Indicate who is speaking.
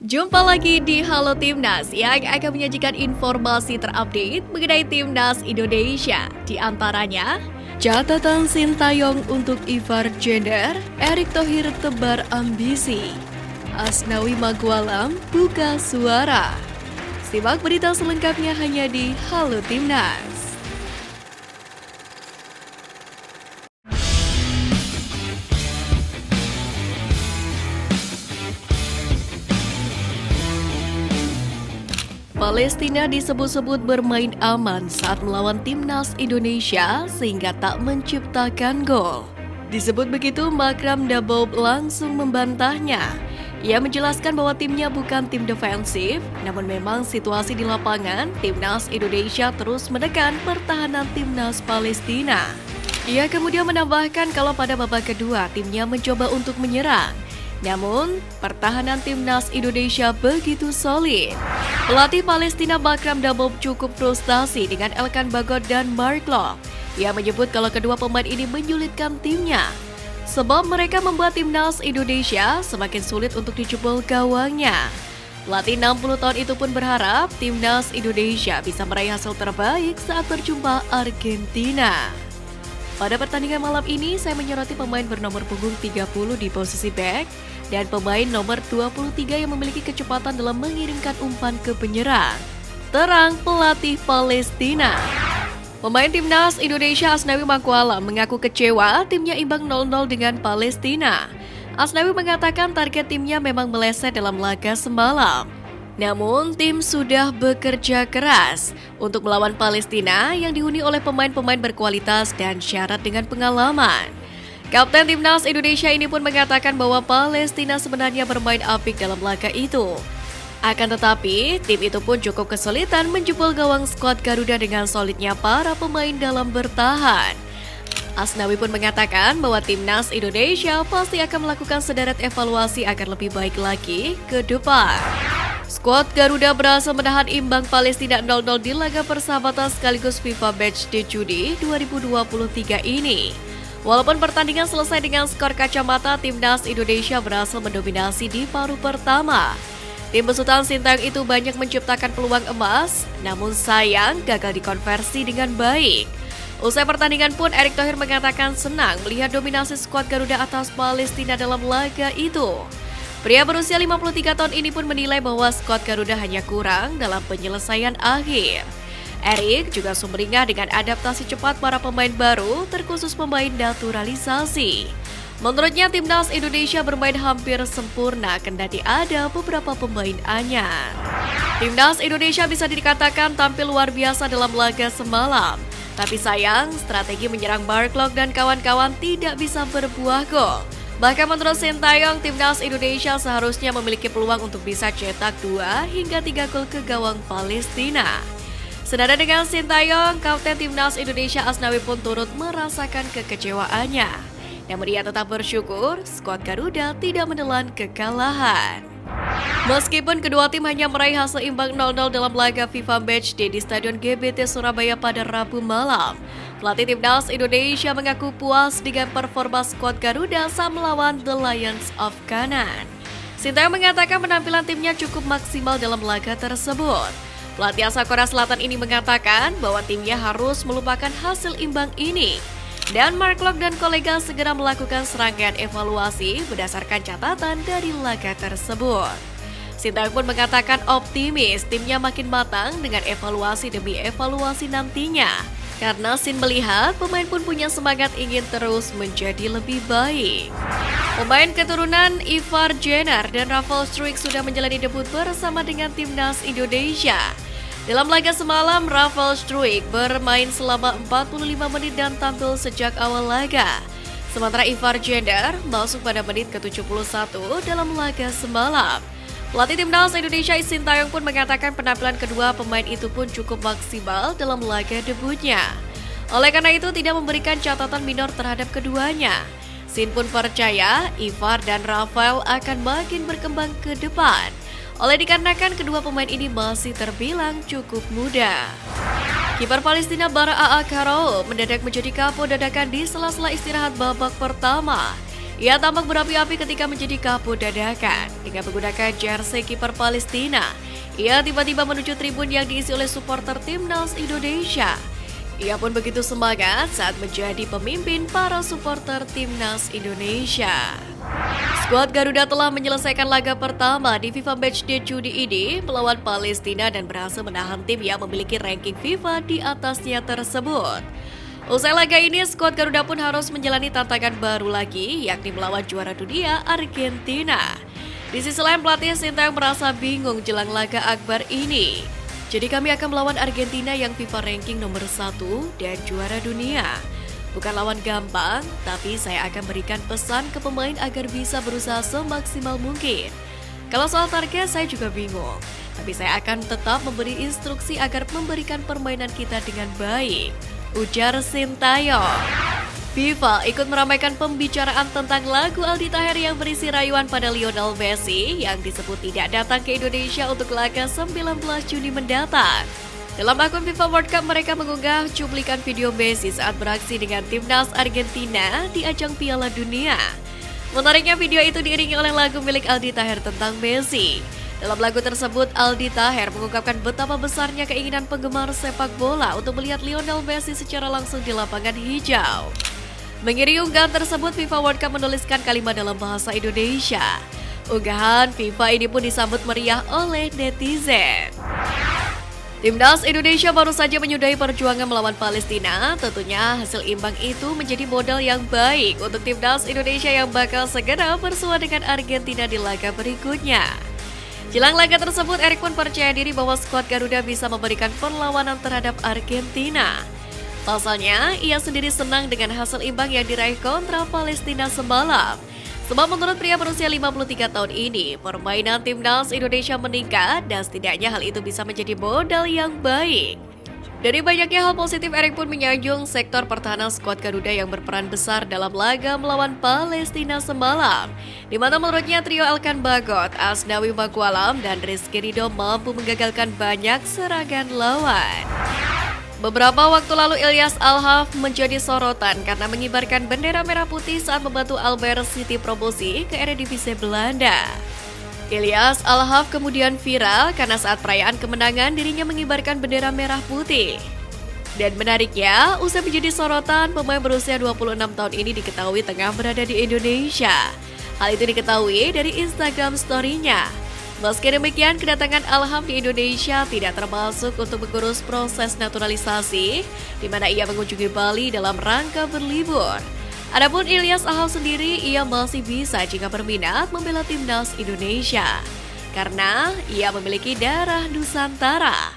Speaker 1: Jumpa lagi di Halo Timnas yang akan menyajikan informasi terupdate mengenai Timnas Indonesia. Di antaranya, catatan Sintayong untuk Ivar Jenner, Erick Thohir tebar ambisi, Asnawi Magwalam buka suara. Simak berita selengkapnya hanya di Halo Timnas. Palestina disebut-sebut bermain aman saat melawan Timnas Indonesia sehingga tak menciptakan gol. Disebut begitu, Makram Daboub langsung membantahnya. Ia menjelaskan bahwa timnya bukan tim defensif, namun memang situasi di lapangan, Timnas Indonesia terus menekan pertahanan Timnas Palestina. Ia kemudian menambahkan kalau pada babak kedua timnya mencoba untuk menyerang. Namun, pertahanan Timnas Indonesia begitu solid. Pelatih Palestina Makram Daboub cukup frustasi dengan Elkan Bagot dan Mark Locke. Ia menyebut kalau kedua pemain ini menyulitkan timnya, sebab mereka membuat Timnas Indonesia semakin sulit untuk dijebol gawangnya. Pelatih 60 tahun itu pun berharap Timnas Indonesia bisa meraih hasil terbaik saat berjumpa Argentina. Pada pertandingan malam ini, saya menyoroti pemain bernomor punggung 30 di posisi back dan pemain nomor 23 yang memiliki kecepatan dalam mengirimkan umpan ke penyerang. Terang pelatih Palestina. Pemain Timnas Indonesia Asnawi Magwalam mengaku kecewa timnya imbang 0-0 dengan Palestina. Asnawi mengatakan target timnya memang meleset dalam laga semalam. Namun, tim sudah bekerja keras untuk melawan Palestina yang dihuni oleh pemain-pemain berkualitas dan syarat dengan pengalaman. Kapten Timnas Indonesia ini pun mengatakan bahwa Palestina sebenarnya bermain apik dalam laga itu. Akan tetapi, tim itu pun cukup kesulitan menjebol gawang skuad Garuda dengan solidnya para pemain dalam bertahan. Asnawi pun mengatakan bahwa Timnas Indonesia pasti akan melakukan sederet evaluasi agar lebih baik lagi ke depan. Skuad Garuda berhasil menahan imbang Palestina 0-0 di laga persahabatan sekaligus FIFA Matchday Juni 2023 ini. Walaupun pertandingan selesai dengan skor kacamata, Timnas Indonesia berhasil mendominasi di paruh pertama. Tim besutan Sintayong itu banyak menciptakan peluang emas, namun sayang gagal dikonversi dengan baik. Usai pertandingan pun, Erick Thohir mengatakan senang melihat dominasi skuad Garuda atas Palestina dalam laga itu. Pria berusia 53 tahun ini pun menilai bahwa skuad Garuda hanya kurang dalam penyelesaian akhir. Erick juga sumringah dengan adaptasi cepat para pemain baru, terkhusus pemain naturalisasi. Menurutnya, Timnas Indonesia bermain hampir sempurna kendati ada beberapa pemain anyar. Timnas Indonesia bisa dikatakan tampil luar biasa dalam laga semalam. Tapi sayang, strategi menyerang Mark Locke dan kawan-kawan tidak bisa berbuah gol. Bahkan menurut Sintayong, Timnas Indonesia seharusnya memiliki peluang untuk bisa cetak 2 hingga 3 gol ke gawang Palestina. Senada dengan Sintayong, Kapten Timnas Indonesia Asnawi pun turut merasakan kekecewaannya. Namun ia tetap bersyukur skuad Garuda tidak menelan kekalahan. Meskipun kedua tim hanya meraih hasil imbang 0-0 dalam laga FIFA Matchday di Stadion GBT Surabaya pada Rabu malam, pelatih Timnas Indonesia mengaku puas dengan performa skuad Garuda saat melawan The Lions of Canaan. Sintayong mengatakan penampilan timnya cukup maksimal dalam laga tersebut. Pelatih asal Korea Selatan ini mengatakan bahwa timnya harus melupakan hasil imbang ini. Dan Mark Locke dan kolega segera melakukan serangkaian evaluasi berdasarkan catatan dari laga tersebut. Sintayong pun mengatakan optimis timnya makin matang dengan evaluasi demi evaluasi nantinya. Karena Sin melihat pemain pun punya semangat ingin terus menjadi lebih baik. Pemain keturunan Ivar Jenner dan Rafael Struijk sudah menjalani debut bersama dengan Timnas Indonesia. Dalam laga semalam, Rafael Struijk bermain selama 45 menit dan tampil sejak awal laga. Sementara Ivar Jenner masuk pada menit ke-71 dalam laga semalam. Pelatih Timnas Indonesia Sintayong pun mengatakan penampilan kedua pemain itu pun cukup maksimal dalam laga debutnya. Oleh karena itu tidak memberikan catatan minor terhadap keduanya. Sin pun percaya Ivar dan Rafael akan makin berkembang ke depan. Oleh dikarenakan kedua pemain ini masih terbilang cukup muda. Kiper Palestina Bara Aa Karaouk mendadak menjadi kapok dadakan di sela-sela istirahat babak pertama. Ia tampak berapi-api ketika menjadi kapten dadakan dengan menggunakan jersey kiper Palestina. Ia tiba-tiba menuju tribun yang diisi oleh supporter timnas Indonesia. Ia pun begitu semangat saat menjadi pemimpin para supporter timnas Indonesia. Skuad Garuda telah menyelesaikan laga pertama di FIFA Matchday juni ini melawan Palestina dan berhasil menahan tim yang memiliki ranking FIFA di atasnya tersebut. Usai laga ini, skuad Garuda pun harus menjalani tantangan baru lagi, yakni melawan juara dunia Argentina. Di sisi lain, pelatih Sintayong merasa bingung jelang laga akbar ini. Jadi kami akan melawan Argentina yang FIFA ranking nomor 1 dan juara dunia. Bukan lawan gampang, tapi saya akan berikan pesan ke pemain agar bisa berusaha semaksimal mungkin. Kalau soal target, saya juga bingung. Tapi saya akan tetap memberi instruksi agar memberikan permainan kita dengan baik, ujar Sintayong. FIFA ikut meramaikan pembicaraan tentang lagu Aldi Taher yang berisi rayuan pada Lionel Messi yang disebut tidak datang ke Indonesia untuk laga 19 Juni mendatang. Dalam akun FIFA World Cup, mereka mengunggah cuplikan video Messi saat beraksi dengan timnas Argentina di ajang Piala Dunia. Menariknya, video itu diiringi oleh lagu milik Aldi Taher tentang Messi. Dalam lagu tersebut, Aldi Taher mengungkapkan betapa besarnya keinginan penggemar sepak bola untuk melihat Lionel Messi secara langsung di lapangan hijau. Mengiringi unggahan tersebut, FIFA World Cup menuliskan kalimat dalam bahasa Indonesia. Unggahan FIFA ini pun disambut meriah oleh netizen. Timnas Indonesia baru saja menyudahi perjuangan melawan Palestina. Tentunya hasil imbang itu menjadi modal yang baik untuk timnas Indonesia yang bakal segera bersua dengan Argentina di laga berikutnya. Jelang laga tersebut, Erik pun percaya diri bahwa skuad Garuda bisa memberikan perlawanan terhadap Argentina. Pasalnya, ia sendiri senang dengan hasil imbang yang diraih kontra Palestina semalam. Sebab menurut pria berusia 53 tahun ini, permainan timnas Indonesia meningkat dan setidaknya hal itu bisa menjadi modal yang baik. Dari banyaknya hal positif, Erik pun menyanjung sektor pertahanan skuad Garuda yang berperan besar dalam laga melawan Palestina semalam, di mana menurutnya trio Elkan Bagot, Asnawi Magwalam, dan Rizky Ridho mampu menggagalkan banyak serangan lawan. Beberapa waktu lalu Ilyas Alhaf menjadi sorotan karena mengibarkan bendera merah putih saat membantu Almere City promosi ke Eredivisie Belanda. Ilyas Alhaf kemudian viral karena saat perayaan kemenangan dirinya mengibarkan bendera merah putih. Dan menariknya, usai menjadi sorotan, pemain berusia 26 tahun ini diketahui tengah berada di Indonesia. Hal itu diketahui dari Instagram story-nya. Meski demikian, kedatangan Alham di Indonesia tidak termasuk untuk mengurus proses naturalisasi, di mana ia mengunjungi Bali dalam rangka berlibur. Adapun Ilyas Alham sendiri, ia masih bisa jika berminat membela timnas Indonesia, karena ia memiliki darah Nusantara.